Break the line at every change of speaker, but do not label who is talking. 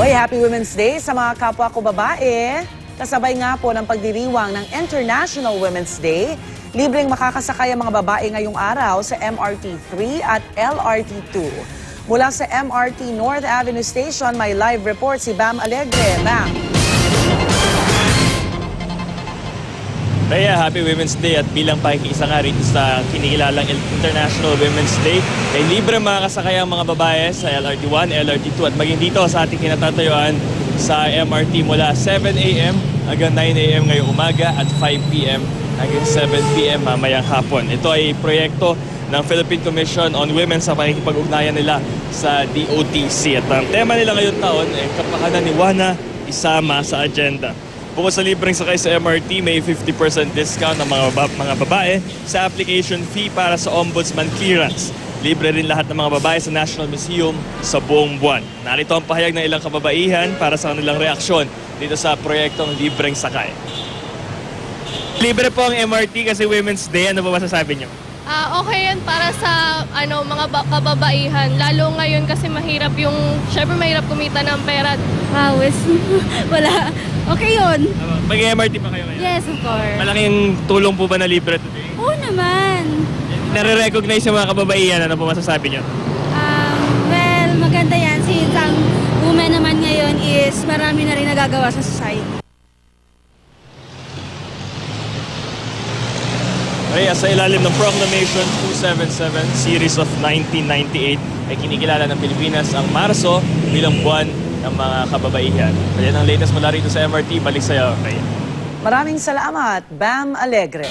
Hoy, Happy Women's Day sa mga kapwa ko babae. Kasabay nga po ng pagdiriwang ng International Women's Day, libreng makakasakay ang mga babae ngayong araw sa MRT 3 at LRT 2. Mula sa MRT North Avenue Station, may live report si Bam Alegre. Bam!
Rhea, Happy Women's Day at bilang pakikisa nga rin sa kinikilalang International Women's Day, ay libre makakasakay ang mga babae sa LRT 1, LRT 2 at maging dito sa ating kinatatayuan sa MRT mula 7 a.m. hanggang 9 a.m. ngayong umaga at 5 p.m. hanggang 7 p.m. mamayang hapon. Ito ay proyekto ng Philippine Commission on Women sa pakikipag-ugnayan nila sa DOTC. At ang tema nila ngayong taon ay kapakanan ni Wana isama sa agenda. Bukod sa libreng sakay sa MRT, may 50% discount ng mga babae sa application fee para sa Ombudsman clearance. Libre rin lahat ng mga babae sa National Museum sa buong buwan. Narito ang pahayag ng ilang kababaihan para sa kanilang reaksyon dito sa proyektong libreng sakay. Libre po ang MRT kasi Women's Day. Ano ba masasabi niyo?
Okay yan para sa mga kababaihan. Lalo ngayon kasi mahirap syempre mahirap kumita ng pera.
Hawes. Wala. Okay yun.
Mag-MRT pa kayo ngayon?
Yes, of course.
Malaking tulong po ba na libre today?
Oo naman.
Nare-recognize yung mga kababaihan. Ano po masasabi niyo?
Well, maganda yan. Since ang women naman ngayon is marami na rin nagagawa sa society.
Kaya sa ilalim ng Proclamation 277 Series of 1998 ay kinikilala ng Pilipinas ang Marso bilang buwan ng mga kababaihan. Kaya ang latest mula rito sa MRT, balik sa'yo.
Maraming salamat, Bam Alegre.